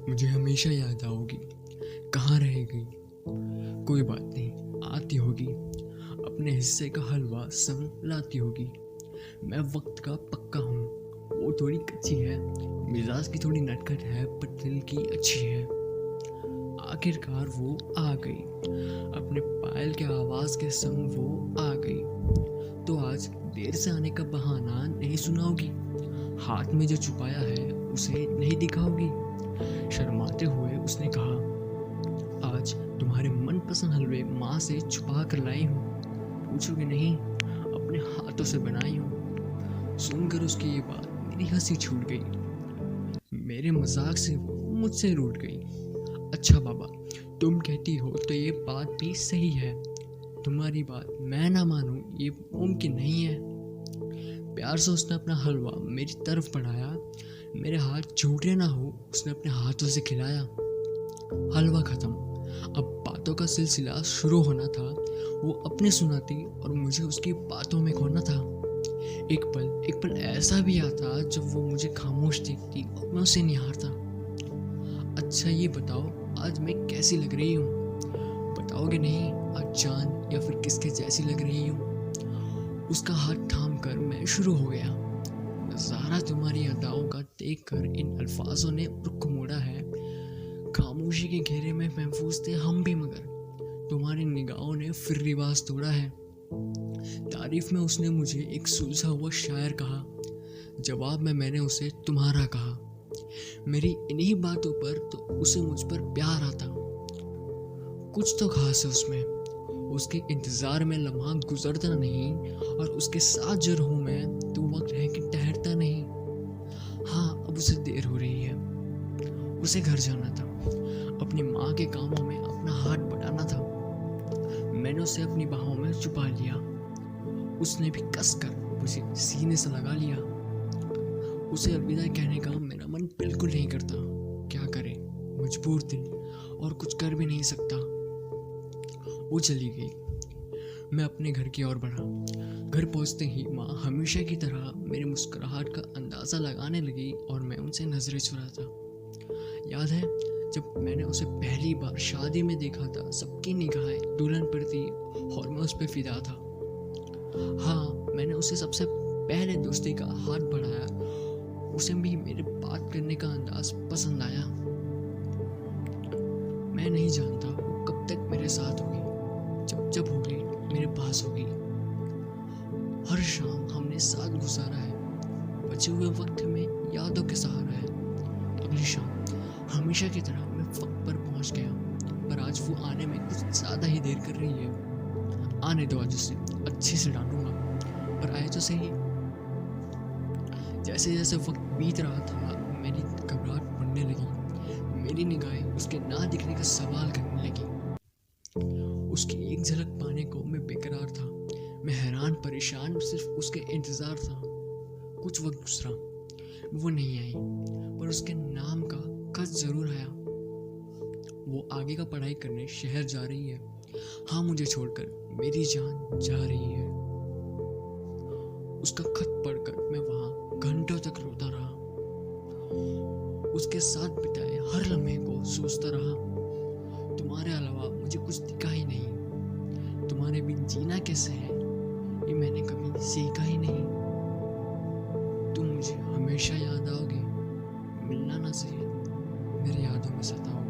मुझे हमेशा याद आओगी। कहाँ रहेगी? कोई बात नहीं, आती होगी। अपने हिस्से का हलवा संग लाती होगी। मैं वक्त का पक्का हूँ। वो थोड़ी कच्ची है, मिजाज की थोड़ी नटखट है, पर दिल की अच्छी है। आखिरकार वो आ गई। अपने पायल के आवाज़ के संग वो आ गई। तो आज देर से आने का बहाना नहीं सुनाओगी। हाथ में जो छुपाया है उसे नहीं दिखाओगी। शर्माते हुए उसने कहा, आज तुम्हारे मनपसंद हलवे माँ से छुपा कर लाई हूँ। पूछोगे नहीं, अपने हाथों से बनाई हूँ। सुनकर उसकी ये बात मेरी हंसी छूट गई। मेरे मजाक से वो मुझसे रूठ गई। अच्छा बाबा, तुम कहती हो तो ये बात भी सही है। तुम्हारी बात मैं ना मानूं ये मुमकिन नहीं है। प्यार से उसने अपना हलवा मेरी तरफ बढ़ाया। मेरे हाथ झूठे ना हो उसने अपने हाथों से खिलाया। हलवा खत्म। अब बातों का सिलसिला शुरू होना था। वो अपने सुनाती और मुझे उसकी बातों में खोना था। एक पल ऐसा भी आता जब वो मुझे खामोश देखती और मैं उसे निहारता। अच्छा ये बताओ, आज मैं कैसी लग रही हूँ? बताओगे नहीं, आज चांद या फिर किसके जैसी लग रही हूँ? उसका हाथ थाम कर मैं शुरू हो गया। नज़ारा तुम्हारी अदाओं का देख कर इन अल्फाजों ने रुख मोड़ा है। खामोशी के घेरे में महफूज थे हम भी, मगर तुम्हारी निगाहों ने फिर रिवाज तोड़ा है। तारीफ में उसने मुझे एक सुलझा हुआ शायर कहा। जवाब में मैंने उसे तुम्हारा कहा। मेरी इन्हीं बातों पर तो उसे मुझ पर प्यार आता। कुछ तो खास है उसमें। उसके इंतज़ार में लम्हा गुजरता नहीं, और उसके साथ जो रहूं मैं तो वक्त रह के ठहरता नहीं। हाँ, अब उसे देर हो रही है। उसे घर जाना था। अपनी माँ के कामों में अपना हाथ बढ़ाना था। मैंने उसे अपनी बाहों में छुपा लिया। उसने भी कसकर मुझे सीने से लगा लिया। उसे अलविदा कहने का मेरा मन बिल्कुल नहीं करता। क्या करे, मजबूर दिल, और कुछ कर भी नहीं सकता। वो चली गई। मैं अपने घर की ओर बढ़ा। घर पहुंचते ही माँ हमेशा की तरह मेरी मुस्कुराहट का अंदाज़ा लगाने लगी और मैं उनसे नजरें चुराता। याद है जब मैंने उसे पहली बार शादी में देखा था, सबकी निगाहें दुल्हन पर थी और मैं उस पर फिदा था। हाँ, मैंने उसे सबसे पहले दोस्ती का हाथ बढ़ाया। उसे भी मेरे बात करने का अंदाज पसंद आया। मैं नहीं जानता वो कब तक मेरे साथ होगी। जब जब होगी मेरे पास होगी। हर शाम हमने साथ गुजारा है। बचे हुए वक्त में यादों के सहारा है। अगली शाम हमेशा की तरह मैं वक्त पर पहुंच गया, पर आज वो आने में कुछ ज़्यादा ही देर कर रही है। आने दो, आज उसे अच्छे से डांटूंगा, पर आए तो सही। जैसे जैसे वक्त बीत रहा था मेरी घबराहट बढ़ने लगी। मेरी निगाहें उसके ना दिखने का सवाल करने लगी। उसकी एक झलक पाने को मैं बेकरार था। मैं हैरान परेशान सिर्फ उसके इंतज़ार था। कुछ वक्त गुजरा, वो नहीं आई, पर उसके नाम का खत जरूर आया। वो आगे का पढ़ाई करने शहर जा रही है। हाँ, मुझे छोड़कर मेरी जान जा रही है। उसका खत पढ़कर मैं वहां घंटों तक रोता रहा। उसके साथ बिताए हर लम्हे को सोचता रहा। तुम्हारे अलावा मुझे कुछ दिखा ही नहीं। तुम्हारे बिन जीना कैसे है ये मैंने कभी सीखा ही नहीं। तुम मुझे हमेशा याद आओगे। मिलना ना सही, मेरी यादों में सताओगे।